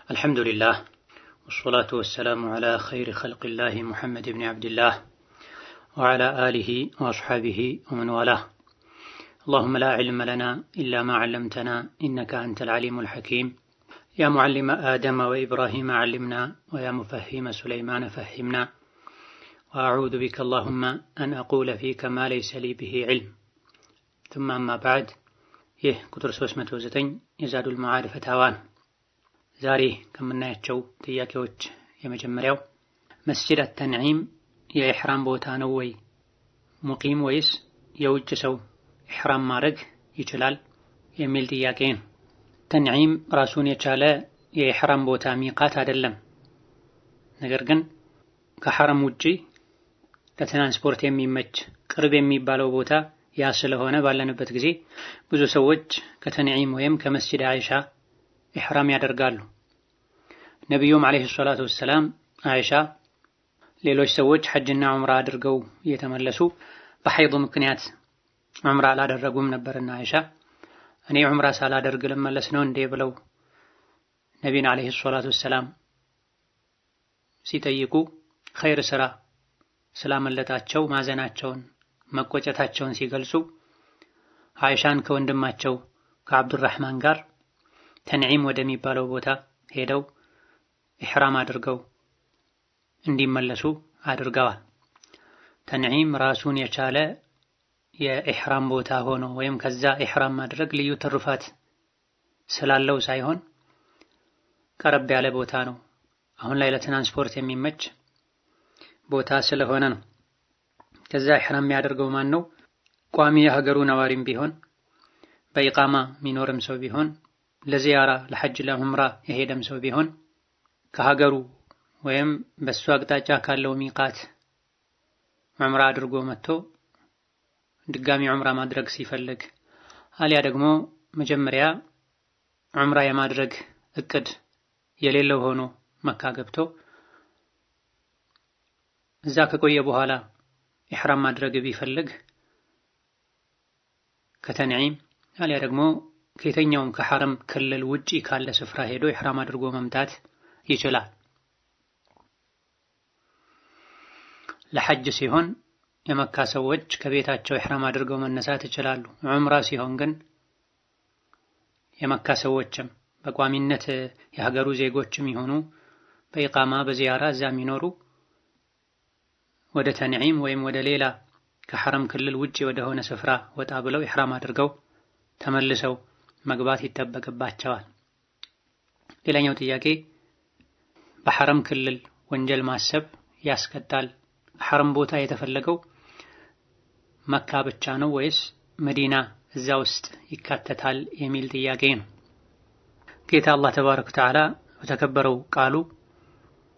الحمد لله والصلاة والسلام على خير خلق الله محمد بن عبد الله وعلى آله وأصحابه ومن والاه. اللهم لا علم لنا إلا ما علمتنا إنك أنت العليم الحكيم. يا معلم آدم وإبراهيم علمنا ويا مفهم سليمان فهمنا وأعوذ بك اللهم أن أقول فيك ما ليس لي به علم. ثم أما بعد. ይህ ቁጥር 309 የዛዱል መዓድ ፈታዋን። ዛሬ ከምናያቸው ጥያቄዎች የመጀመሪያው መስጂድ አተንዒም የኢሕራም ቦታ ነው ወይ? ሙቂም ወይስ የውጭ ሰው ኢሕራም ማድረግ ይችላል የሚል ጥያቄ ነው። ተንዒም ራሱን የቻለ የኢሕራም ቦታ ሚቃት አይደለም። ነገር ግን ከሐረም ውጪ ለትራንስፖርት የሚመች ቅርብ የሚባለው ቦታ ያ ስለሆነ ባለንበት ጊዜ ብዙ ሰዎች ከተንዒም ወይም ከመስጂድ አይሻ ኢሕራም ያደርጋሉ። ነቢዩም ዓለይሂ ሰላቱ ወሰላም አይሻ ሌሎች ሰዎች ሐጅና ዑምራ አድርገው እየተመለሱ በሐይድ ምክንያት ዑምራ አላደረጉም ነበርና አይሻ እኔ ዑምራ ሳላደርግ ልመለስ ነው እንዴ ብለው ነቢዩን ዓለይሂ ሰላቱ ወሰላም ሲጠይቁ ኸይር ስራ ስላመለጣቸው ማዘናቸውን መቆጨታቸውን ሲገልጹ አይሻን ከወንድማቸው ከአብዱራህማን ጋር ተንዒም ወደሚባለው ቦታ ሄደው ኢሕራም አድርገው እንዲመለሱ አድርገዋል። ተንዒም ራሱን የቻለ የኢሕራም ቦታ ሆኖ ወይም ከዛ ኢሕራም ማድረግ ልዩ ትሩፋት ስላለው ሳይሆን ቀረብ ያለ ቦታ ነው። አሁን ላይ ለትራንስፖርት የሚመች ቦታ ስለሆነ ነው። ከዛ ኢሕራም የሚያደርገው ማን ነው? ቋሚ የሀገሩ ነዋሪም ቢሆን በኢቃማ ሚኖርም ሰው ቢሆን ለዚያራ ለሐጅ ለዑምራ የሄደም ሰው ቢሆን ከሀገሩ ወይም በሱ አቅጣጫ ካለው ሚቃት ዑምራ አድርጎ መጥቶ ድጋሚ ዑምራ ማድረግ ሲፈልግ አሊያ ደግሞ መጀመሪያ ዑምራ የማድረግ እቅድ የሌለው ሆኖ መካ ገብቶ እዛ ከቆየ በኋላ ኢሕራም ማድረግ ቢፈልግ ከተንዒም አሊያ ደግሞ ከየትኛውም ከሐረም ክልል ውጪ ካለ ስፍራ ሄዶ ኢሕራም አድርጎ መምጣት ይችላል። ለሐጅ ሲሆን የመካ ሰዎች ከቤታቸው ኢሕራም አድርገው መነሳት ይችላሉ። ዑምራ ሲሆን ግን የመካ ሰዎችም በቋሚነት የሀገሩ ዜጎችም ይሆኑ በኢቃማ በዚያራ እዛ የሚኖሩ ወደ ተንዒም ወይም ወደ ሌላ ከሐረም ክልል ውጪ ወደ ሆነ ስፍራ ወጣ ብለው ኢሕራም አድርገው ተመልሰው መግባት ይጠበቅባቸዋል። ሌላኛው ጥያቄ በሐረም ክልል ወንጀል ማሰብ ያስቀጣል? ሐረም ቦታ የተፈለገው መካ ብቻ ነው ወይስ መዲና እዛ ውስጥ ይካተታል የሚል ጥያቄ ነው። ጌታ አላህ ተባረከ ወተዓላ በተከበረው ቃሉ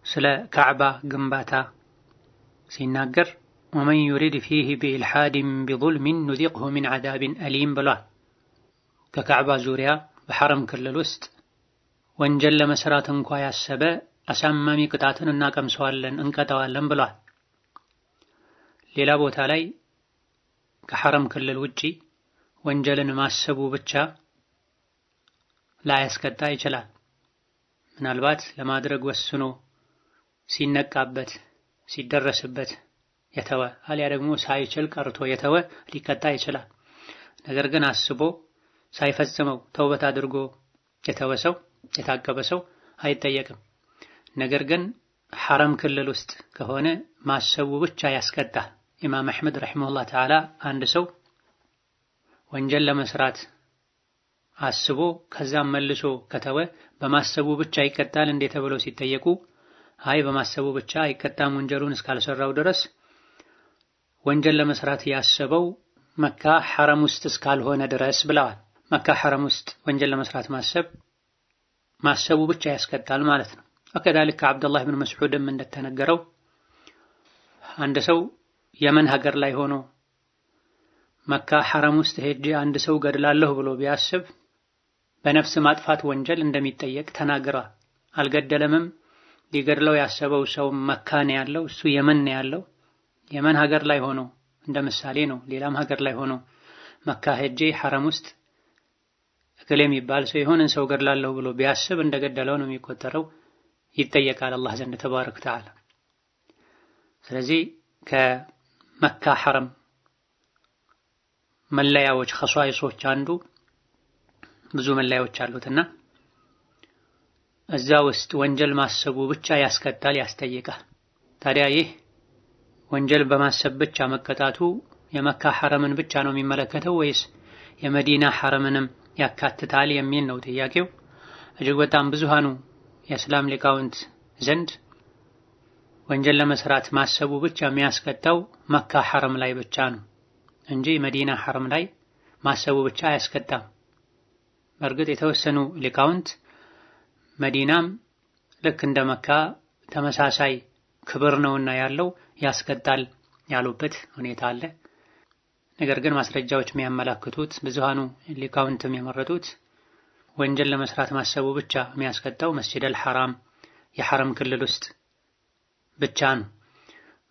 ስለ ካዕባ ግንባታ ሲናገር ወመን ዩሪድ ፊህ ቢኢልሓድን ቢዙልሚን ኑዚቅሁ ሚን ዐዛቢን አሊም ብሏል። ከካዕባ ዙሪያ በሐረም ክልል ውስጥ ወንጀል ለመስራት እንኳ ያሰበ አሳማሚ ቅጣትን እናቀምሰዋለን እንቀጣዋለን ብሏል። ሌላ ቦታ ላይ ከሐረም ክልል ውጪ ወንጀልን ማሰቡ ብቻ ላያስቀጣ ይችላል። ምናልባት ለማድረግ ወስኖ ሲነቃበት ሲደረስበት የተወ አሊያ ደግሞ ሳይችል ቀርቶ የተወ ሊቀጣ ይችላል። ነገር ግን አስቦ ሳይፈጽመው ተውበት አድርጎ የተወ ሰው የታቀበ ሰው አይጠየቅም። ነገር ግን ሐረም ክልል ውስጥ ከሆነ ማሰቡ ብቻ ያስቀጣል። ኢማም አሕመድ ረሒመሁላህ ተዓላ አንድ ሰው ወንጀል ለመስራት አስቦ ከዛም መልሶ ከተወ በማሰቡ ብቻ ይቀጣል እንዴ ተብለው ሲጠየቁ አይ በማሰቡ ብቻ አይቀጣም ወንጀሉን እስካልሰራው ድረስ ወንጀል ለመስራት ያሰበው መካ ሐረም ውስጥ እስካልሆነ ድረስ ብለዋል። መካ ሐረም ውስጥ ወንጀል ለመስራት ማሰቡ ብቻ ያስቀጣል ማለት ነው። ወከዛልክ አብዱላህ ብን መስዑድም እንደተነገረው አንድ ሰው የመን ሀገር ላይ ሆኖ መካ ሐረም ውስጥ ሄጄ አንድ ሰው ገድላለሁ ብሎ ቢያስብ በነፍስ ማጥፋት ወንጀል እንደሚጠየቅ ተናግሯል። አልገደለምም። ሊገድለው ያሰበው ሰው መካ ነው ያለው፣ እሱ የመን ነው ያለው። የመን ሀገር ላይ ሆኖ እንደ ምሳሌ ነው። ሌላም ሀገር ላይ ሆኖ መካ ሄጄ ሐረም ውስጥ እገሌ የሚባል ሰው የሆነን ሰው ገድላለሁ ብሎ ቢያስብ እንደገደለው ነው የሚቆጠረው፣ ይጠየቃል አላህ ዘንድ ተባረከ ወተዓላ። ስለዚህ ከመካ ሐረም መለያዎች ኸሷኢሶች አንዱ ብዙ መለያዎች አሉትና እዛ ውስጥ ወንጀል ማሰቡ ብቻ ያስቀጣል፣ ያስጠይቃል። ታዲያ ይህ ወንጀል በማሰብ ብቻ መቀጣቱ የመካ ሐረምን ብቻ ነው የሚመለከተው ወይስ የመዲና ሐረምንም ያካትታል የሚል ነው ጥያቄው። እጅግ በጣም ብዙሃኑ የእስላም ሊቃውንት ዘንድ ወንጀል ለመስራት ማሰቡ ብቻ የሚያስቀጣው መካ ሐረም ላይ ብቻ ነው እንጂ መዲና ሐረም ላይ ማሰቡ ብቻ አያስቀጣም። በእርግጥ የተወሰኑ ሊቃውንት መዲናም ልክ እንደ መካ ተመሳሳይ ክብር ነውና ያለው ያስቀጣል ያሉበት ሁኔታ አለ። ነገር ግን ማስረጃዎች የሚያመላክቱት ብዙሃኑ ሊቃውንትም የመረጡት ወንጀል ለመስራት ማሰቡ ብቻ የሚያስቀጣው መስጂደል ሐራም የሐረም ክልል ውስጥ ብቻ ነው።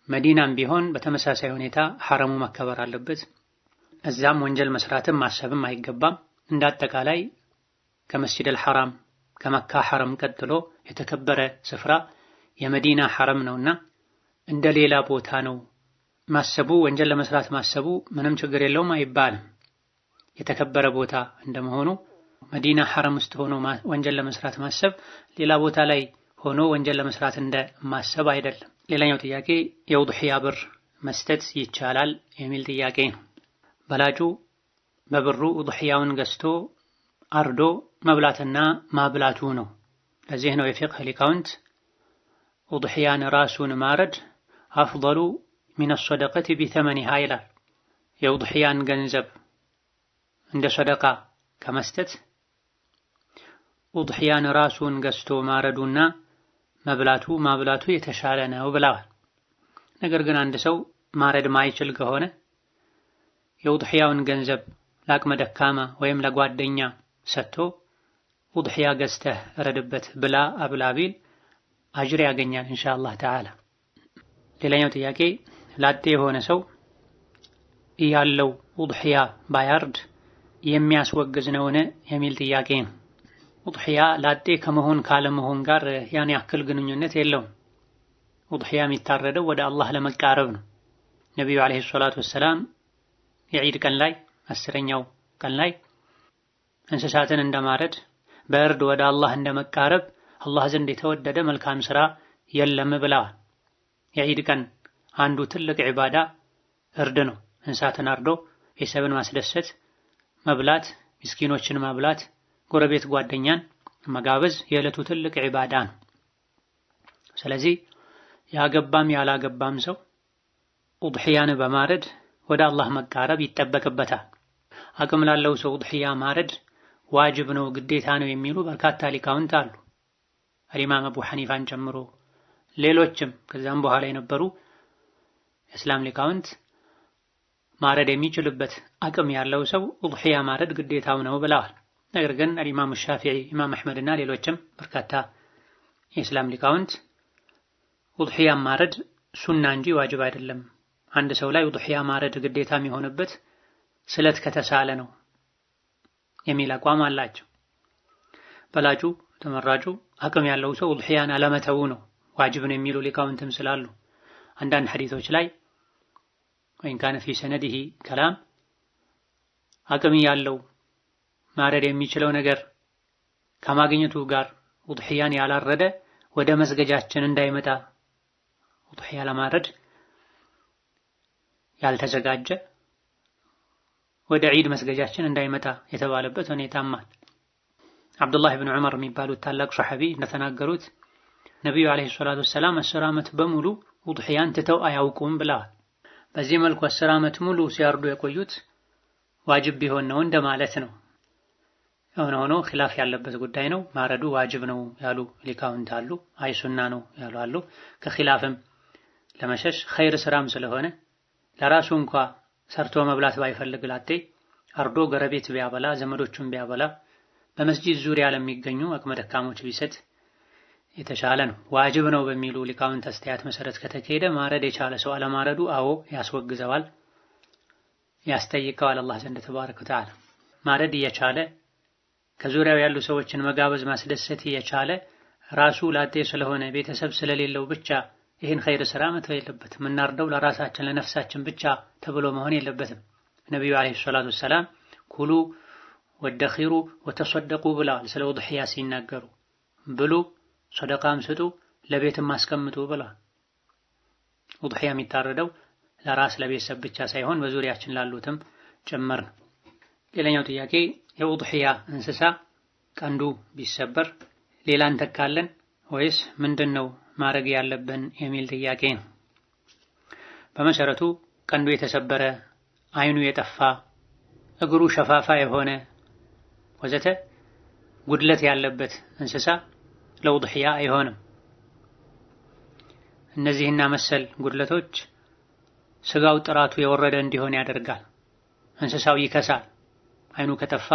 መዲናም ቢሆን በተመሳሳይ ሁኔታ ሐረሙ መከበር አለበት። እዛም ወንጀል መስራትም ማሰብም አይገባም። እንዳጠቃላይ ከመስጂደል ሐራም ከመካ ሐረም ቀጥሎ የተከበረ ስፍራ የመዲና ሐረም ነውና እንደ ሌላ ቦታ ነው ማሰቡ፣ ወንጀል ለመስራት ማሰቡ ምንም ችግር የለውም አይባልም። የተከበረ ቦታ እንደመሆኑ መዲና ሐረም ውስጥ ሆኖ ወንጀል ለመስራት ማሰብ ሌላ ቦታ ላይ ሆኖ ወንጀል ለመስራት እንደ ማሰብ አይደለም። ሌላኛው ጥያቄ የውድሕያ ብር መስጠት ይቻላል የሚል ጥያቄ ነው። በላጩ በብሩ ውድሕያውን ገዝቶ አርዶ መብላትና ማብላቱ ነው። ለዚህ ነው የፊቅህ ሊቃውንት ውድሕያን ራሱን ማረድ አፍضሉ ሚነ ሰደቀቲ ቢተመኒሃ ይላል። የውድሕያን ገንዘብ እንደ ሰደቃ ከመስጠት ውድሕያን ራሱን ገዝቶ ማረዱና ማብላቱ የተሻለ ነው ብለዋል። ነገር ግን አንድ ሰው ማረድ ማይችል ከሆነ የውድሕያውን ገንዘብ ለአቅመ ደካማ ወይም ለጓደኛ ሰጥቶ ውድሕያ ገዝተህ እረድበት ብላ አብላ ቢል አጅር ያገኛል ኢንሻአላህ ተዓላ። ሌላኛው ጥያቄ ላጤ የሆነ ሰው ያለው ውድሕያ ባያርድ የሚያስወግዝ ነውን የሚል ጥያቄ ነው። ውድሕያ ላጤ ከመሆን ካለመሆን ጋር ያን ያክል ግንኙነት የለውም። ውድሕያ የሚታረደው ወደ አላህ ለመቃረብ ነው። ነቢዩ ዓለይሂ ሰላቱ ወሰላም የዒድ ቀን ላይ 10ኛው ቀን ላይ እንስሳትን እንደማረድ በእርድ ወደ አላህ እንደመቃረብ አላህ ዘንድ የተወደደ መልካም ሥራ የለም ብለዋል። የዒድ ቀን አንዱ ትልቅ ዒባዳ እርድ ነው። እንስሳትን አርዶ ቤተሰብን ማስደሰት፣ መብላት፣ ምስኪኖችን ማብላት፣ ጎረቤት ጓደኛን መጋበዝ የዕለቱ ትልቅ ዒባዳ ነው። ስለዚህ ያገባም ያላገባም ሰው ውድሕያን በማረድ ወደ አላህ መቃረብ ይጠበቅበታል። አቅም ላለው ሰው ውድሕያ ማረድ ዋጅብ ነው ግዴታ ነው የሚሉ በርካታ ሊቃውንት አሉ። ኢማም አቡ ሐኒፋን ጨምሮ ሌሎችም ከዛም በኋላ የነበሩ የእስላም ሊቃውንት ማረድ የሚችልበት አቅም ያለው ሰው ውድሕያ ማረድ ግዴታው ነው ብለዋል። ነገር ግን ኢማም ሻፊዒ፣ ኢማም አሕመድ እና ሌሎችም በርካታ የእስላም ሊቃውንት ውድሕያ ማረድ ሱና እንጂ ዋጅብ አይደለም፣ አንድ ሰው ላይ ውድሕያ ማረድ ግዴታ የሚሆንበት ስለት ከተሳለ ነው የሚል አቋም አላቸው። በላጩ ተመራጩ አቅም ያለው ሰው ውድሕያን አለመተው ነው ዋጅብ ነው የሚሉ ሊቃውንትም ስላሉ አንዳንድ ሐዲሶች ላይ ወይን ካነ ፊ ሰነዲሂ ከላም አቅም ያለው ማረድ የሚችለው ነገር ከማግኘቱ ጋር ውድሕያን ያላረደ ወደ መስገጃችን እንዳይመጣ፣ ውድሕያ ለማረድ ያልተዘጋጀ ወደ ዒድ መስገጃችን እንዳይመጣ የተባለበት ሁኔታም አለ። አብዱላህ ብን ዑመር የሚባሉት ታላቅ ሰሐቢ እንደተናገሩት ነቢዩ ዓለይሂ ሰላቱ ወሰላም 10 ዓመት በሙሉ ውድሕያን ትተው አያውቁም ብለዋል። በዚህ መልኩ 10 ዓመት ሙሉ ሲያርዱ የቆዩት ዋጅብ ቢሆን ነው እንደማለት ነው። የሆነ ሆኖ ኺላፍ ያለበት ጉዳይ ነው። ማረዱ ዋጅብ ነው ያሉ ሊቃውንት አሉ፣ አይ ሱና ነው ያሉ አሉ። ከኺላፍም ለመሸሽ ኸይር ስራም ስለሆነ ለራሱ እንኳ ሰርቶ መብላት ባይፈልግ ላጤ አርዶ ጎረቤት ቢያበላ፣ ዘመዶቹን ቢያበላ፣ በመስጂድ ዙሪያ ለሚገኙ አቅመ ደካሞች ቢሰጥ የተሻለ ነው። ዋጅብ ነው በሚሉ ሊቃውንት አስተያየት መሰረት ከተካሄደ ማረድ የቻለ ሰው አለማረዱ አዎ ያስወግዘዋል፣ ያስጠይቀዋል አላህ ዘንድ ተባረከ ወተዓላ። ማረድ እየቻለ ከዙሪያው ያሉ ሰዎችን መጋበዝ ማስደሰት የቻለ ራሱ ላጤ ስለሆነ ቤተሰብ ስለሌለው ብቻ ይህን ኸይር ስራ መተው የለበትም። የምናርደው ለራሳችን ለነፍሳችን ብቻ ተብሎ መሆን የለበትም። ነቢዩ አለይሂ ሰላቱ ወሰላም ኩሉ ወደኺሩ ወተሰደቁ ብለዋል። ስለ ውድሕያ ሲናገሩ ብሉ፣ ሰደቃም ስጡ፣ ለቤትም አስቀምጡ ብለዋል። ውድሕያ የሚታረደው ለራስ ለቤተሰብ ብቻ ሳይሆን በዙሪያችን ላሉትም ጭምር ነው። ሌላኛው ጥያቄ የውድሕያ እንስሳ ቀንዱ ቢሰበር ሌላ እንተካለን ወይስ ምንድነው ማድረግ ያለብን የሚል ጥያቄ ነው። በመሰረቱ ቀንዱ የተሰበረ፣ አይኑ የጠፋ፣ እግሩ ሸፋፋ የሆነ ወዘተ ጉድለት ያለበት እንስሳ ለውድሕያ አይሆንም። እነዚህና መሰል ጉድለቶች ስጋው ጥራቱ የወረደ እንዲሆን ያደርጋል። እንስሳው ይከሳል። አይኑ ከጠፋ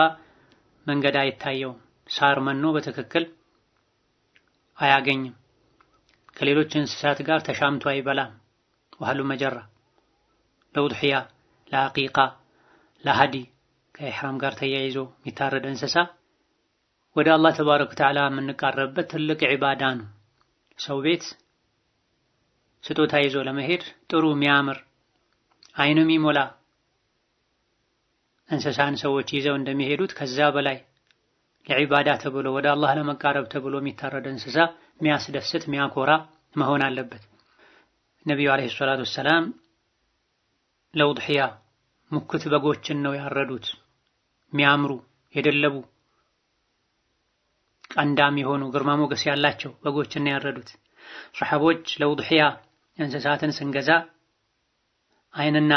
መንገድ አይታየውም። ሳር መኖ በትክክል አያገኝም። ከሌሎች እንስሳት ጋር ተሻምቶ አይበላም። ወህሉ መጀራ ለውድሕያ፣ ለአቂቃ፣ ለሃዲ ከኢሕራም ጋር ተያይዞ የሚታረድ እንስሳ ወደ አላህ ተባረከ ወተዓላ የምንቃረብበት ትልቅ ዒባዳ ነው። ሰው ቤት ስጦታ ይዞ ለመሄድ ጥሩ የሚያምር አይኑ የሚሞላ እንስሳን ሰዎች ይዘው እንደሚሄዱት ከዛ በላይ ለዒባዳ ተብሎ ወደ አላህ ለመቃረብ ተብሎ የሚታረድ እንስሳ የሚያስደስት የሚያኮራ መሆን አለበት። ነቢዩ አለይሂ ሰላቱ ወሰላም ለውድሕያ ሙክት በጎችን ነው ያረዱት። የሚያምሩ የደለቡ ቀንዳም የሆኑ ግርማ ሞገስ ያላቸው በጎችን ነው ያረዱት። ሰሐቦች ለውድሕያ እንስሳትን ስንገዛ አይንና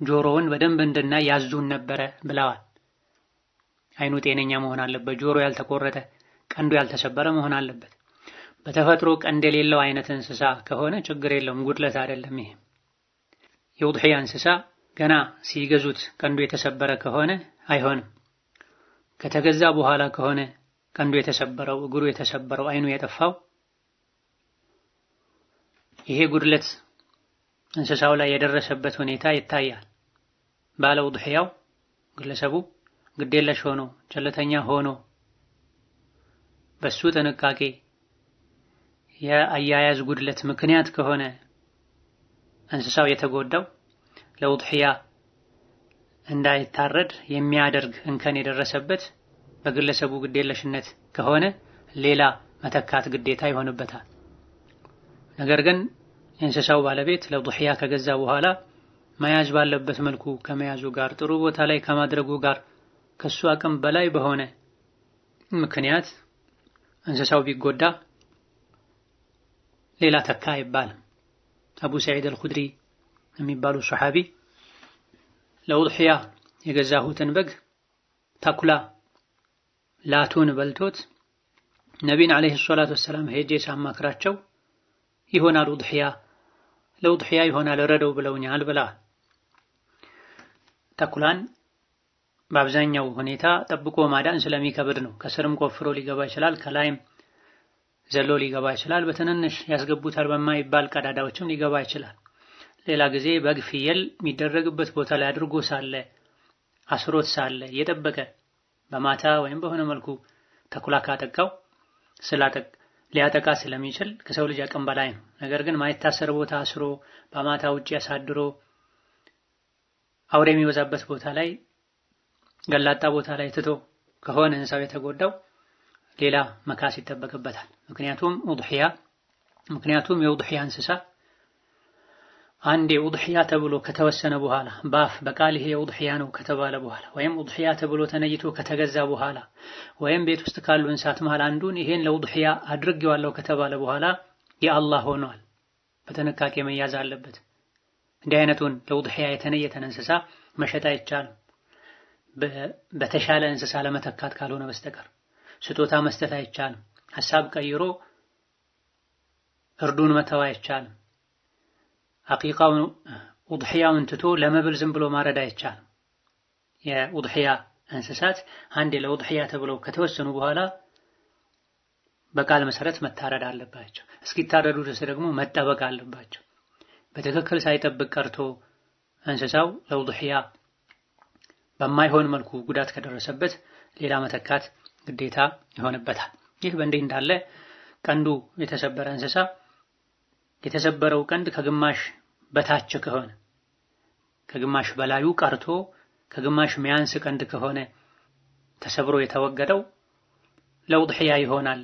ጆሮውን በደንብ እንድናይ ያዙን ነበረ ብለዋል። አይኑ ጤነኛ መሆን አለበት። ጆሮ ያልተቆረጠ፣ ቀንዱ ያልተሰበረ መሆን አለበት። በተፈጥሮ ቀንድ የሌለው አይነት እንስሳ ከሆነ ችግር የለውም፣ ጉድለት አይደለም። ይሄ የውድሕያ እንስሳ ገና ሲገዙት ቀንዱ የተሰበረ ከሆነ አይሆንም። ከተገዛ በኋላ ከሆነ ቀንዱ የተሰበረው፣ እግሩ የተሰበረው፣ አይኑ የጠፋው ይሄ ጉድለት እንስሳው ላይ የደረሰበት ሁኔታ ይታያል። ባለ ውድሕያው ግለሰቡ ግዴለሽ ሆኖ ቸልተኛ ሆኖ በሱ ጥንቃቄ የአያያዝ ጉድለት ምክንያት ከሆነ እንስሳው የተጎዳው ለውድሕያ እንዳይታረድ የሚያደርግ እንከን የደረሰበት በግለሰቡ ግዴለሽነት ከሆነ ሌላ መተካት ግዴታ ይሆንበታል። ነገር ግን የእንስሳው ባለቤት ለውድሕያ ከገዛ በኋላ መያዝ ባለበት መልኩ ከመያዙ ጋር ጥሩ ቦታ ላይ ከማድረጉ ጋር ከሱ አቅም በላይ በሆነ ምክንያት እንስሳው ቢጎዳ ሌላ ተካ አይባልም። አቡ ሰዒድ አልኹድሪ የሚባሉ ሰሐቢ ለውድሕያ የገዛሁትን በግ ተኩላ ላቱን በልቶት ነቢን አለይሂ ሰላቱ ወሰላም ሄጄ ሳማክራቸው ይሆናል ለውድሕያ ይሆናል ረደው ብለውኛል ብላ። ተኩላን በአብዛኛው ሁኔታ ጠብቆ ማዳን ስለሚከብድ ነው። ከስርም ቆፍሮ ሊገባ ይችላል፣ ከላይም ዘሎ ሊገባ ይችላል፣ በትንንሽ ያስገቡታል በማይባል ቀዳዳዎችም ሊገባ ይችላል። ሌላ ጊዜ በግ ፍየል የሚደረግበት ቦታ ላይ አድርጎ ሳለ አስሮት ሳለ እየጠበቀ በማታ ወይም በሆነ መልኩ ተኩላ ካጠቃው ሊያጠቃ ስለሚችል ከሰው ልጅ አቅም በላይ ነው። ነገር ግን ማይታሰር ቦታ አስሮ በማታ ውጪ ያሳድሮ አውሬ የሚበዛበት ቦታ ላይ ገላጣ ቦታ ላይ ትቶ ከሆነ እንስሳው የተጎዳው ሌላ መካስ ይጠበቅበታል። ምክንያቱም የውድሕያ እንስሳ አንዴ ውድሕያ ተብሎ ከተወሰነ በኋላ በቃል ይሄ ውድሕያ ነው ከተባለ በኋላ ወይም ውድሕያ ተብሎ ተነይቶ ከተገዛ በኋላ ወይም ቤት ውስጥ ካሉ እንስሳት መሃል አንዱን ይሄን ለውድሕያ አድርጌዋለሁ ከተባለ በኋላ የአላህ ሆኗል። በጥንቃቄ መያዝ አለበት። እንዲህ አይነቱን ለውድሕያ የተነየተን እንስሳ መሸጥ አይቻልም፣ በተሻለ እንስሳ ለመተካት ካልሆነ በስተቀር። ስጦታ መስጠት አይቻልም። ሐሳብ ቀይሮ እርዱን መተው አይቻልም። አቂቃውን ውድሕያውን ትቶ ለመብል ዝም ብሎ ማረድ አይቻልም። የውድሕያ እንስሳት አንዴ ለውድሕያ ተብለው ከተወሰኑ በኋላ በቃል መሰረት መታረድ አለባቸው። እስኪታረዱ ድረስ ደግሞ መጠበቅ አለባቸው። በትክክል ሳይጠብቅ ቀርቶ እንስሳው ለውድሕያ በማይሆን መልኩ ጉዳት ከደረሰበት ሌላ መተካት ግዴታ ይሆንበታል። ይህ በእንዲህ እንዳለ ቀንዱ የተሰበረ እንስሳ የተሰበረው ቀንድ ከግማሽ በታች ከሆነ ከግማሽ በላዩ ቀርቶ ከግማሽ ሚያንስ ቀንድ ከሆነ ተሰብሮ የተወገደው ለውድሕያ ይሆናል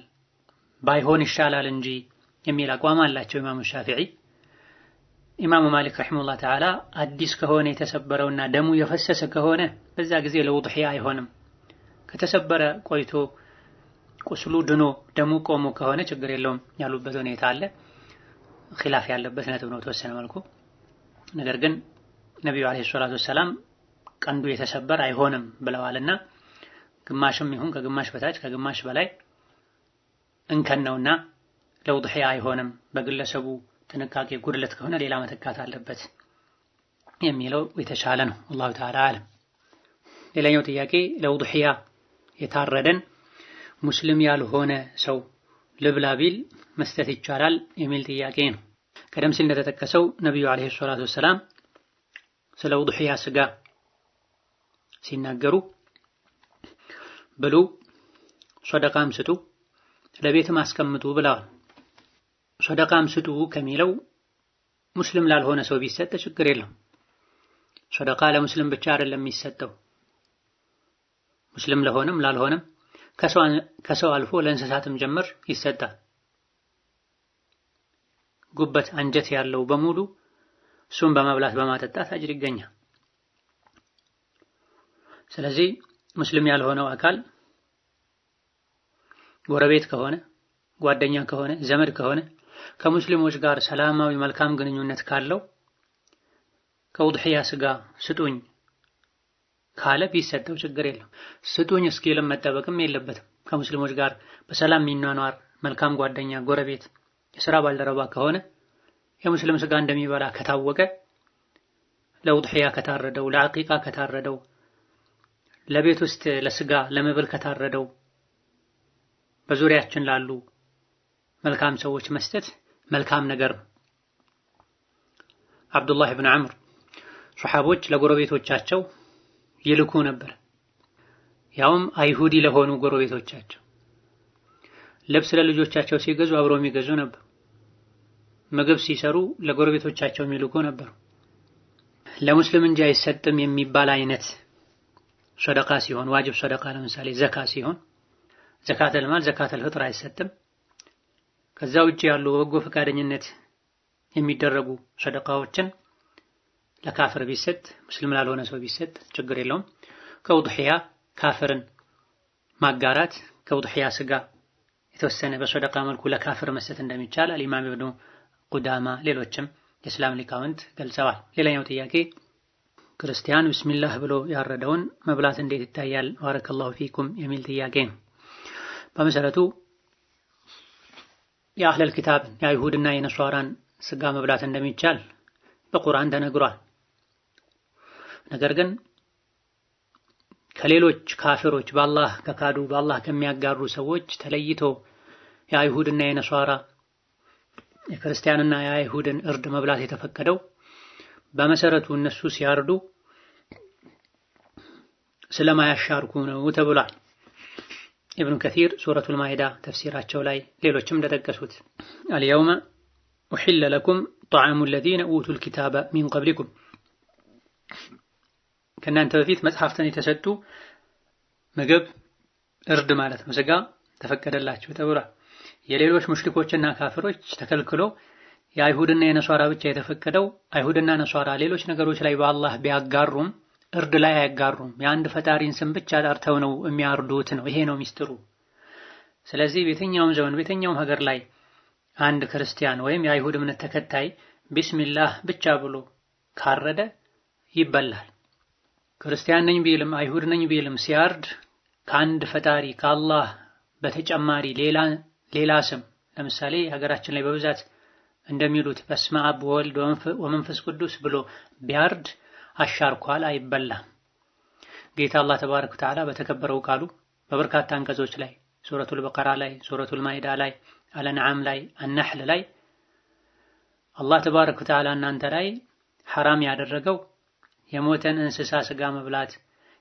ባይሆን ይሻላል እንጂ የሚል አቋም አላቸው ኢማሙ ሻፊዒ። ኢማሙ ማሊክ ረሂመሁላህ ተዓላ አዲስ ከሆነ የተሰበረውና ደሙ የፈሰሰ ከሆነ በዛ ጊዜ ለውድሕያ አይሆንም። ከተሰበረ ቆይቶ ቁስሉ ድኖ ደሙ ቆሞ ከሆነ ችግር የለውም ያሉበት ሁኔታ አለ። ኺላፍ ያለበት ነጥብ ነው ተወሰነ መልኩ። ነገር ግን ነብዩ አለይሂ ሰላቱ ወሰላም ቀንዱ የተሰበረ አይሆንም ብለዋልና ግማሽም ይሁን ከግማሽ በታች ከግማሽ በላይ እንከን ነውና ለውድሕያ አይሆንም፣ በግለሰቡ ጥንቃቄ ጉድለት ከሆነ ሌላ መተካት አለበት የሚለው የተሻለ ነው። አላሁ ተዓላ አለም። ሌላኛው ጥያቄ ለውድሕያ የታረደን ሙስሊም ያልሆነ ሰው ልብላ ቢል መስጠት ይቻላል የሚል ጥያቄ ነው። ቀደም ሲል እንደተጠቀሰው ነብዩ አለይሂ ሰላቱ ወሰላም ስለ ውድሕያ ስጋ ሲናገሩ ብሉ፣ ሶደቃም ስጡ፣ ለቤትም አስቀምጡ ብለዋል። ሶደቃም ስጡ ከሚለው ሙስሊም ላልሆነ ሰው ቢሰጥ ችግር የለም። ሶደቃ ለሙስሊም ብቻ አይደለም የሚሰጠው፣ ሙስሊም ለሆነም ላልሆነም ከሰው አልፎ ለእንስሳትም ጭምር ይሰጣል። ጉበት አንጀት ያለው በሙሉ እሱን በመብላት በማጠጣት አጅር ይገኛል። ስለዚህ ሙስሊም ያልሆነው አካል ጎረቤት ከሆነ ጓደኛ ከሆነ ዘመድ ከሆነ ከሙስሊሞች ጋር ሰላማዊ መልካም ግንኙነት ካለው ከውድሕያ ስጋ ስጡኝ ካለ ቢሰጠው ችግር የለም። ስጡኝ እስኪልም መጠበቅም የለበትም። ከሙስሊሞች ጋር በሰላም የሚኗኗር መልካም ጓደኛ፣ ጎረቤት፣ የሥራ ባልደረባ ከሆነ የሙስሊም ስጋ እንደሚበላ ከታወቀ ለውድሕያ ከታረደው፣ ለዓቂቃ ከታረደው፣ ለቤት ውስጥ ለስጋ ለመብል ከታረደው በዙሪያችን ላሉ መልካም ሰዎች መስጠት መልካም ነገር ነው። አብዱላህ ኢብኑ ዐምር ሱሐቦች ለጎረቤቶቻቸው ይልኩ ነበር፣ ያውም አይሁዲ ለሆኑ ጎረቤቶቻቸው። ልብስ ለልጆቻቸው ሲገዙ አብረው የሚገዙ ነበር። ምግብ ሲሰሩ ለጎረቤቶቻቸው የሚልኩ ነበር። ለሙስሊም እንጂ አይሰጥም የሚባል አይነት ሶደቃ ሲሆን ዋጅብ ሶደቃ ለምሳሌ ዘካ ሲሆን ዘካተል ማል ዘካተል ፍጥር አይሰጥም። ከዛ ውጪ ያሉ በጎ ፈቃደኝነት የሚደረጉ ሶደቃዎችን ለካፍር ቢሰጥ ሙስሊም ላልሆነ ሰው ቢሰጥ ችግር የለውም። ከውድሕያ ካፍርን ማጋራት ከውድሕያ ስጋ የተወሰነ በሶደቃ መልኩ ለካፍር መስጠት እንደሚቻል አልኢማም ኢብኑ ቁዳማ ሌሎችም የእስላም ሊቃውንት ገልጸዋል። ሌላኛው ጥያቄ ክርስቲያን ቢስሚላህ ብሎ ያረደውን መብላት እንዴት ይታያል? ባረከላሁ ፊኩም የሚል ጥያቄ ነው። በመሰረቱ የአህለል ኪታብ የአይሁድና የነሷራን ስጋ መብላት እንደሚቻል በቁርአን ተነግሯል። ነገር ግን ከሌሎች ካፊሮች በአላህ ከካዱ በአላህ ከሚያጋሩ ሰዎች ተለይቶ የአይሁድና የነሷራ የክርስቲያንና የአይሁድን እርድ መብላት የተፈቀደው በመሰረቱ እነሱ ሲያርዱ ስለማያሻርኩ ነው ተብሏል። ኢብኑ ከሲር ሱረቱል ማኢዳ ተፍሲራቸው ላይ ሌሎችም እንደጠቀሱት አልየውመ ኡሒለ ለኩም ጣዓሙ ለዚነ ኡቱል ኪታበ ሚን ቀብሊኩም፣ ከእናንተ በፊት መጽሐፍትን የተሰጡ ምግብ እርድ ማለት ነው ስጋ ተፈቀደላችሁ ተብሏል። የሌሎች ሙሽሪኮችና ካፊሮች ተከልክሎ የአይሁድና የነሷራ ብቻ የተፈቀደው አይሁድና ነሷራ ሌሎች ነገሮች ላይ በአላህ ቢያጋሩም እርድ ላይ አያጋሩም። የአንድ ፈጣሪን ስም ብቻ ጠርተው ነው የሚያርዱት ነው። ይሄ ነው ሚስጥሩ። ስለዚህ በየትኛውም ዘመን በየትኛውም ሀገር ላይ አንድ ክርስቲያን ወይም የአይሁድ እምነት ተከታይ ቢስሚላህ ብቻ ብሎ ካረደ ይበላል። ክርስቲያን ነኝ ቢልም አይሁድ ነኝ ቢልም ሲያርድ ከአንድ ፈጣሪ ከአላህ በተጨማሪ ሌላ ስም ለምሳሌ ሀገራችን ላይ በብዛት እንደሚሉት በስመ አብ ወወልድ ወመንፈስ ቅዱስ ብሎ ቢያርድ አሻርኳል፣ አይበላም። ጌታ አላህ ተባረከ ወተዓላ በተከበረው ቃሉ በበርካታ አንቀጾች ላይ ሱረቱል በቀራ ላይ፣ ሱረቱል ማኢዳ ላይ፣ አልአንዓም ላይ፣ አልነህል ላይ አላህ ተባረከ ወተዓላ እናንተ ላይ ሐራም ያደረገው የሞተን እንስሳ ስጋ መብላት፣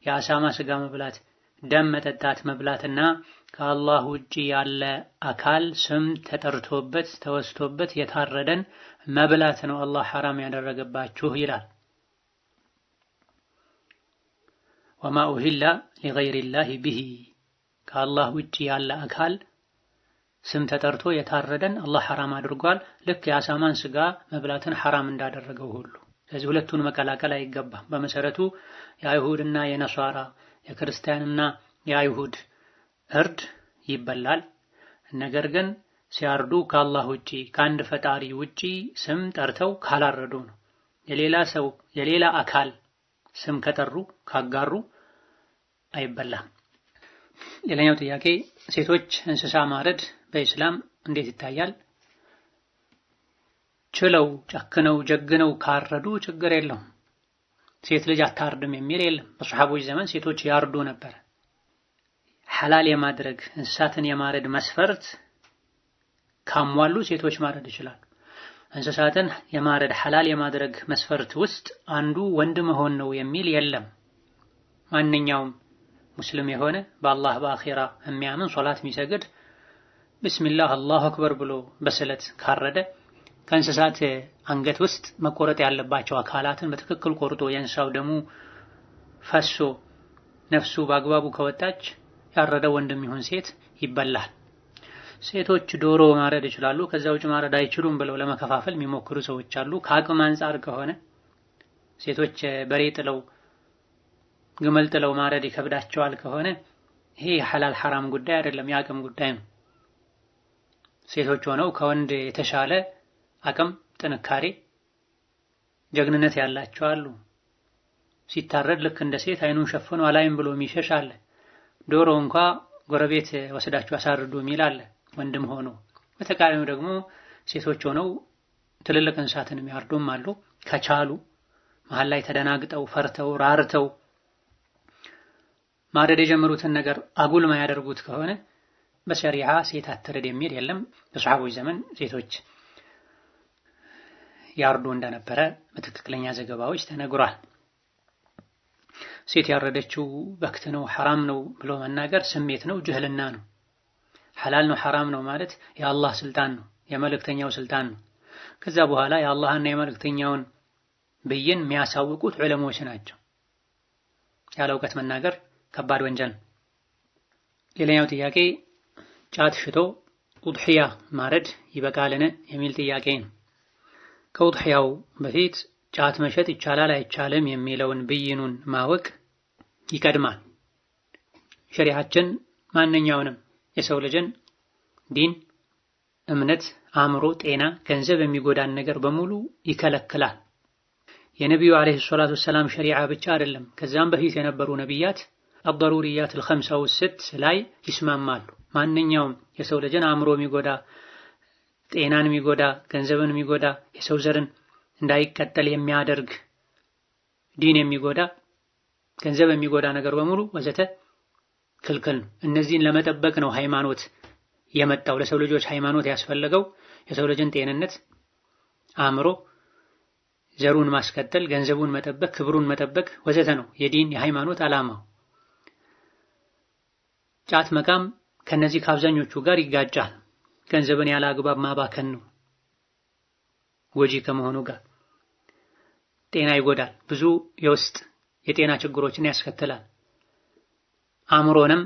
የአሳማ ስጋ መብላት፣ ደም መጠጣት መብላትና ከአላህ ውጪ ያለ አካል ስም ተጠርቶበት ተወስቶበት የታረደን መብላት ነው አላህ ሐራም ያደረገባችሁ ይላል። ወማ ኡሂለ ሊገይሪላሂ ቢሂ ከአላህ ውጪ ያለ አካል ስም ተጠርቶ የታረደን አላህ ሐራም አድርጓል። ልክ የአሳማን ስጋ መብላትን ሐራም እንዳደረገው ሁሉ። ስለዚህ ሁለቱን መቀላቀል አይገባም። በመሰረቱ የአይሁድና የነሷራ የክርስቲያንና የአይሁድ እርድ ይበላል። ነገር ግን ሲያርዱ ከአላህ ውጪ ከአንድ ፈጣሪ ውጪ ስም ጠርተው ካላረዱ ነው። የሌላ አካል ስም ከጠሩ ካጋሩ አይበላም። ሌላኛው ጥያቄ ሴቶች እንስሳ ማረድ በኢስላም እንዴት ይታያል? ችለው ጨክነው ጀግነው ካረዱ ችግር የለውም። ሴት ልጅ አታርድም የሚል የለም። በሰሐቦች ዘመን ሴቶች ያርዱ ነበር። ሐላል የማድረግ እንስሳትን የማረድ መስፈርት ካሟሉ ሴቶች ማረድ ይችላሉ። እንስሳትን የማረድ ሐላል የማድረግ መስፈርት ውስጥ አንዱ ወንድ መሆን ነው የሚል የለም። ማንኛውም ሙስሊም የሆነ በአላህ በአኺራ የሚያምን ሶላት የሚሰግድ ቢስሚላህ አላሁ አክበር ብሎ በስለት ካረደ ከእንስሳት አንገት ውስጥ መቆረጥ ያለባቸው አካላትን በትክክል ቆርጦ የእንስሳው ደሙ ፈሶ ነፍሱ በአግባቡ ከወጣች ያረደው ወንድም ይሁን ሴት ይበላል። ሴቶች ዶሮ ማረድ ይችላሉ፣ ከዛ ውጭ ማረድ አይችሉም ብለው ለመከፋፈል የሚሞክሩ ሰዎች አሉ። ከአቅም አንጻር ከሆነ ሴቶች በሬ ጥለው ግመል ጥለው ማረድ ይከብዳቸዋል ከሆነ ይሄ ሐላል ሐራም ጉዳይ አይደለም፣ የአቅም ጉዳይ ነው። ሴቶች ሆነው ከወንድ የተሻለ አቅም፣ ጥንካሬ፣ ጀግንነት ያላቸው አሉ። ሲታረድ ልክ እንደ ሴት አይኑን ሸፍኖ አላይም ብሎ የሚሸሽ አለ። ዶሮ እንኳ ጎረቤት ወስዳችሁ አሳርዱ የሚል አለ ወንድም ሆኖ። በተቃራኒው ደግሞ ሴቶች ሆነው ትልልቅ እንስሳትን የሚያርዱም አሉ። ከቻሉ መሀል ላይ ተደናግጠው ፈርተው ራርተው ማረድ የጀመሩትን ነገር አጉል ማያደርጉት ከሆነ በሸሪዓ ሴት አትረድ የሚል የለም። በሰሐቦች ዘመን ሴቶች ያርዱ እንደነበረ በትክክለኛ ዘገባዎች ተነግሯል። ሴት ያረደችው በክት ነው ሐራም ነው ብሎ መናገር ስሜት ነው፣ ጅህልና ነው። ሐላል ነው ሐራም ነው ማለት የአላህ ስልጣን ነው፣ የመልእክተኛው ስልጣን ነው። ከዛ በኋላ የአላህና የመልእክተኛውን ብይን የሚያሳውቁት ዑለሞች ናቸው። ያለ እውቀት መናገር ከባድ ወንጀል ነው። ሌላኛው ጥያቄ ጫት ሽቶ ኡድሕያ ማረድ ይበቃልን የሚል ጥያቄ ነው። ከኡድሕያው በፊት ጫት መሸጥ ይቻላል አይቻልም የሚለውን ብይኑን ማወቅ ይቀድማል። ሸሪዓችን ማንኛውንም የሰው ልጅን ዲን፣ እምነት፣ አእምሮ፣ ጤና፣ ገንዘብ የሚጎዳን ነገር በሙሉ ይከለክላል። የነቢዩ ዓለይሂ ሰላቱ ወሰላም ሸሪዓ ብቻ አይደለም፣ ከዛም በፊት የነበሩ ነቢያት አልضروريات الخمسة والست ላይ ይስማማሉ። ማንኛውም የሰው ልጅን አእምሮ የሚጎዳ፣ ጤናን የሚጎዳ፣ ገንዘብን የሚጎዳ፣ የሰው ዘርን እንዳይቀጠል የሚያደርግ፣ ዲን የሚጎዳ፣ ገንዘብ የሚጎዳ ነገር በሙሉ ወዘተ ክልክል ነው። እነዚህን ለመጠበቅ ነው ሃይማኖት የመጣው። ለሰው ልጆች ሃይማኖት ያስፈለገው የሰው ልጅን ጤንነት፣ አእምሮ፣ ዘሩን ማስቀጠል፣ ገንዘቡን መጠበቅ፣ ክብሩን መጠበቅ ወዘተ ነው የዲን የሃይማኖት ዓላማው። ጫት መቃም ከነዚህ ከአብዛኞቹ ጋር ይጋጫል። ገንዘብን ያለ አግባብ ማባከን ነው ጎጂ ከመሆኑ ጋር። ጤና ይጎዳል፣ ብዙ የውስጥ የጤና ችግሮችን ያስከትላል። አእምሮንም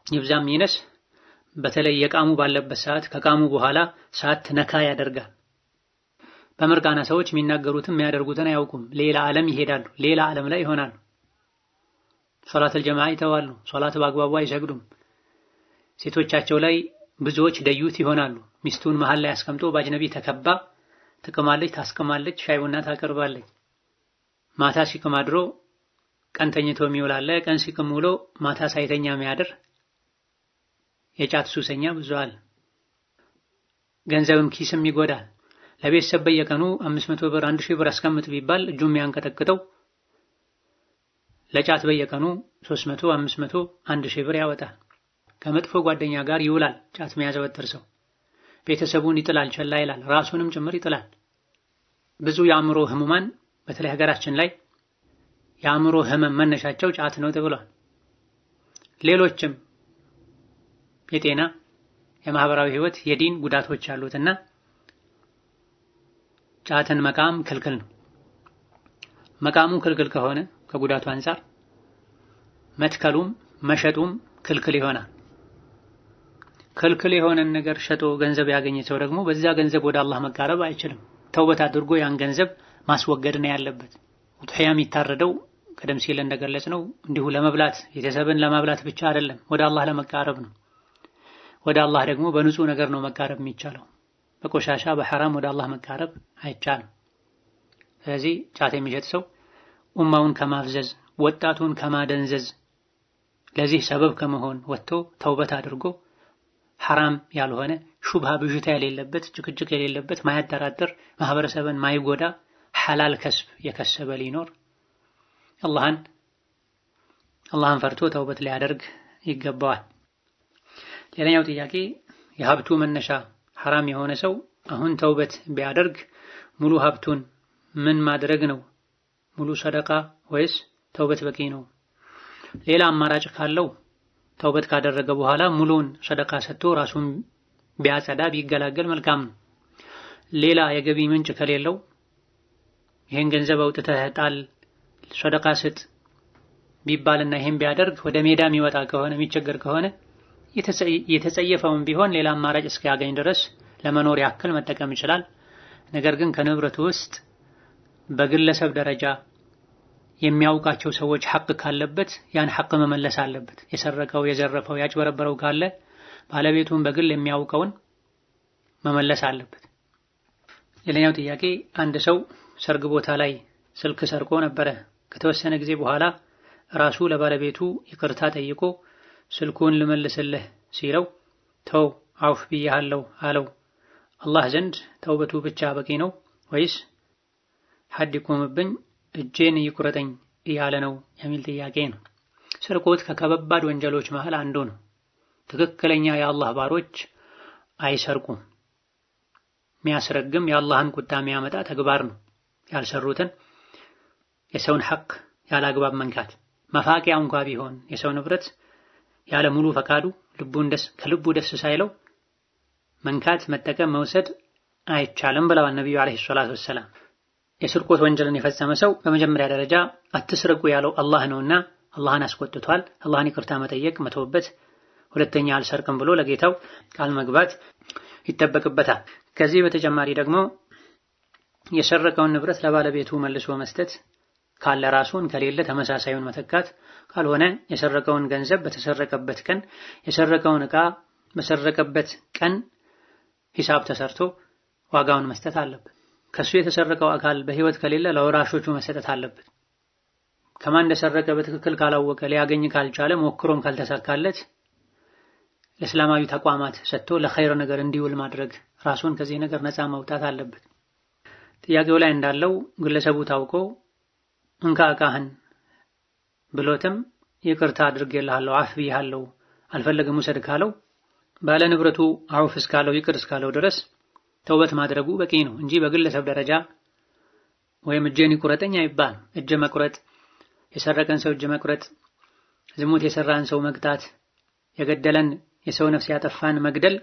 ይብዛም ይነስ በተለይ የቃሙ ባለበት ሰዓት ከቃሙ በኋላ ሰዓት ነካ ያደርጋል። በምርቃና ሰዎች የሚናገሩትን የሚያደርጉትን አያውቁም። ሌላ ዓለም ይሄዳሉ፣ ሌላ ዓለም ላይ ይሆናሉ። ሶላተል ጀማዓ ይተዋሉ፣ ሶላት በአግባቡ አይሰግዱም። ሴቶቻቸው ላይ ብዙዎች ደዩት ይሆናሉ። ሚስቱን መሃል ላይ አስቀምጦ በአጅነቢ ተከባ ትቅማለች፣ ታስቅማለች፣ ሻይ ቡና ታቀርባለች። ማታ ሲቅም አድሮ ቀን ተኝቶ የሚውላለ፣ ቀን ሲቅም ውሎ ማታ ሳይተኛ የሚያድር የጫት ሱሰኛ ብዙ አለ። ገንዘብም ኪስም ይጎዳል። ለቤተሰብ በየቀኑ 500 ብር 1000 ብር አስቀምጥ ቢባል እጁም የሚያንቀጠቅጠው ለጫት በየቀኑ 300 500 1000 ብር ያወጣል። ከመጥፎ ጓደኛ ጋር ይውላል። ጫት የሚያዘወትር ሰው ቤተሰቡን ይጥላል፣ ቸላ ይላል፣ ራሱንም ጭምር ይጥላል። ብዙ የአእምሮ ህሙማን በተለይ ሀገራችን ላይ የአእምሮ ህመም መነሻቸው ጫት ነው ተብሏል። ሌሎችም የጤና የማህበራዊ ህይወት የዲን ጉዳቶች አሉትና ጫትን መቃም ክልክል ነው። መቃሙ ክልክል ከሆነ ከጉዳቱ አንፃር መትከሉም መሸጡም ክልክል ይሆናል። ክልክል የሆነን ነገር ሸጦ ገንዘብ ያገኘ ሰው ደግሞ በዛ ገንዘብ ወደ አላህ መቃረብ አይችልም። ተውበት አድርጎ ያን ገንዘብ ማስወገድ ነው ያለበት። ውድሕያ የሚታረደው ቀደም ሲል እንደገለጽነው እንዲሁ ለመብላት ቤተሰብን ለማብላት ብቻ አይደለም፣ ወደ አላህ ለመቃረብ ነው። ወደ አላህ ደግሞ በንጹህ ነገር ነው መቃረብ የሚቻለው። በቆሻሻ በሐራም ወደ አላህ መቃረብ አይቻልም። ስለዚህ ጫት የሚሸጥ ሰው ኡማውን ከማፍዘዝ ወጣቱን ከማደንዘዝ ለዚህ ሰበብ ከመሆን ወጥቶ ተውበት አድርጎ ሐራም ያልሆነ ሹብሃ ብዥታ የሌለበት ጭቅጭቅ የሌለበት ማያጠራጥር ማህበረሰብን ማይጎዳ ሐላል ከስብ የከሰበ ሊኖር አላህን ፈርቶ ተውበት ሊያደርግ ይገባዋል። ሌላኛው ጥያቄ የሀብቱ መነሻ ሐራም የሆነ ሰው አሁን ተውበት ቢያደርግ ሙሉ ሀብቱን ምን ማድረግ ነው? ሙሉ ሰደቃ ወይስ ተውበት በቂ ነው? ሌላ አማራጭ ካለው ተውበት ካደረገ በኋላ ሙሉን ሰደቃ ሰጥቶ ራሱን ቢያጸዳ ቢገላገል መልካም ነው። ሌላ የገቢ ምንጭ ከሌለው ይሄን ገንዘብ አውጥተህ ጣል ሰደቃ ስጥ ቢባልና ይሄን ቢያደርግ ወደ ሜዳ የሚወጣ ከሆነ የሚቸገር ከሆነ የተጸየፈውን ቢሆን ሌላ አማራጭ እስኪያገኝ ድረስ ለመኖር ያክል መጠቀም ይችላል። ነገር ግን ከንብረቱ ውስጥ በግለሰብ ደረጃ የሚያውቃቸው ሰዎች ሐቅ ካለበት ያን ሐቅ መመለስ አለበት። የሰረቀው የዘረፈው ያጭበረበረው ካለ ባለቤቱን በግል የሚያውቀውን መመለስ አለበት። ሌላኛው ጥያቄ አንድ ሰው ሰርግ ቦታ ላይ ስልክ ሰርቆ ነበረ። ከተወሰነ ጊዜ በኋላ ራሱ ለባለቤቱ ይቅርታ ጠይቆ ስልኩን ልመልስልህ ሲለው ተው አውፍ ብያለሁ አለው። አላህ ዘንድ ተውበቱ ብቻ በቂ ነው ወይስ ሐድ ይቆምብኝ እጄን ይቁረጠኝ እያለ ነው የሚል ጥያቄ ነው። ስርቆት ከከባድ ወንጀሎች መሃል አንዱ ነው። ትክክለኛ የአላህ ባሮች አይሰርቁም። የሚያስረግም የአላህን ቁጣ የሚያመጣ ተግባር ነው። ያልሰሩትን የሰውን ሐቅ ያለ አግባብ መንካት መፋቂያ እንኳ ቢሆን የሰው ንብረት ያለ ሙሉ ፈቃዱ ከልቡ ደስ ሳይለው መንካት መጠቀም መውሰድ አይቻልም ብለዋል ነብዩ አለይሂ ሰላቱ ወሰላም። የስርቆት ወንጀልን የፈጸመ ሰው በመጀመሪያ ደረጃ አትስረቁ ያለው አላህ ነውና አላህን አስቆጥቷል። አላህን ይቅርታ መጠየቅ መተውበት፣ ሁለተኛ አልሰርቅም ብሎ ለጌታው ቃል መግባት ይጠበቅበታል። ከዚህ በተጨማሪ ደግሞ የሰረቀውን ንብረት ለባለቤቱ መልሶ መስጠት ካለ ራሱን ከሌለ ተመሳሳዩን መተካት፣ ካልሆነ የሰረቀውን ገንዘብ በተሰረቀበት ቀን የሰረቀውን ዕቃ በሰረቀበት ቀን ሂሳብ ተሰርቶ ዋጋውን መስጠት አለበት። ከሱ የተሰረቀው አካል በህይወት ከሌለ ለወራሾቹ መሰጠት አለበት። ከማን እንደሰረቀ በትክክል ካላወቀ ሊያገኝ ካልቻለ ሞክሮም ካልተሳካለት ለእስላማዊ ተቋማት ሰጥቶ ለኸይር ነገር እንዲውል ማድረግ ራሱን ከዚህ ነገር ነፃ ማውጣት አለበት። ጥያቄው ላይ እንዳለው ግለሰቡ ታውቆ እንካ ዕቃህን ብሎትም ይቅርታ አድርጌልሃለሁ አፍ ብያለሁ አልፈለግም ውሰድ ካለው ባለ ንብረቱ አውፍ እስካለው ይቅር እስካለው ድረስ ተውበት ማድረጉ በቂ ነው እንጂ በግለሰብ ደረጃ ወይም እጄን ይቁረጠኝ አይባል። እጅ መቁረጥ፣ የሰረቀን ሰው እጅ መቁረጥ፣ ዝሙት የሰራን ሰው መቅጣት፣ የገደለን የሰው ነፍስ ያጠፋን መግደል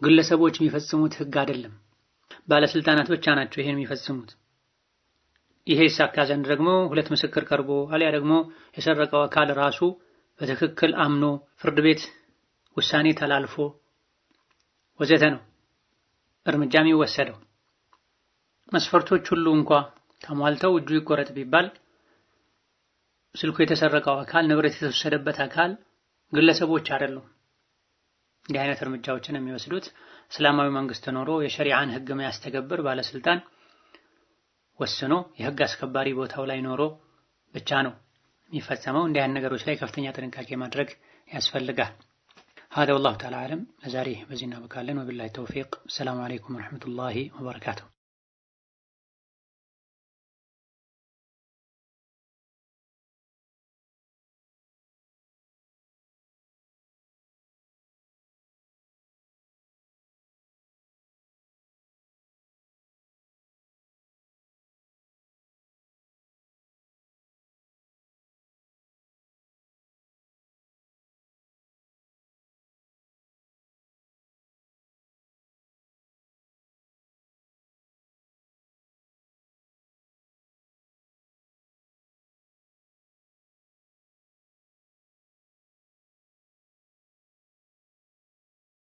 ግለሰቦች የሚፈጽሙት ህግ አይደለም። ባለስልጣናት ብቻ ናቸው ይሄን የሚፈጽሙት። ይሄ ይሳካ ዘንድ ደግሞ ሁለት ምስክር ቀርቦ አልያ ደግሞ የሰረቀው አካል ራሱ በትክክል አምኖ ፍርድ ቤት ውሳኔ ተላልፎ ወዘተ ነው እርምጃ የሚወሰደው። መስፈርቶች ሁሉ እንኳ ተሟልተው እጁ ይቆረጥ ቢባል ስልኩ የተሰረቀው አካል ንብረት የተወሰደበት አካል ግለሰቦች አይደሉም። እንዲህ አይነት እርምጃዎችን የሚወስዱት እስላማዊ መንግስት ኖሮ የሸሪዓን ህግ የሚያስተገብር ባለስልጣን ወስኖ የህግ አስከባሪ ቦታው ላይ ኖሮ ብቻ ነው የሚፈጸመው። እንዲህ አይነት ነገሮች ላይ ከፍተኛ ጥንቃቄ ማድረግ ያስፈልጋል። هذا والله تعالى أعلم። ለዛሬ በዚህ እናበቃለን። ወቢላሂ ተውፊቅ። ሰላም አለይኩም ወራህመቱላሂ ወበረካቱሁ።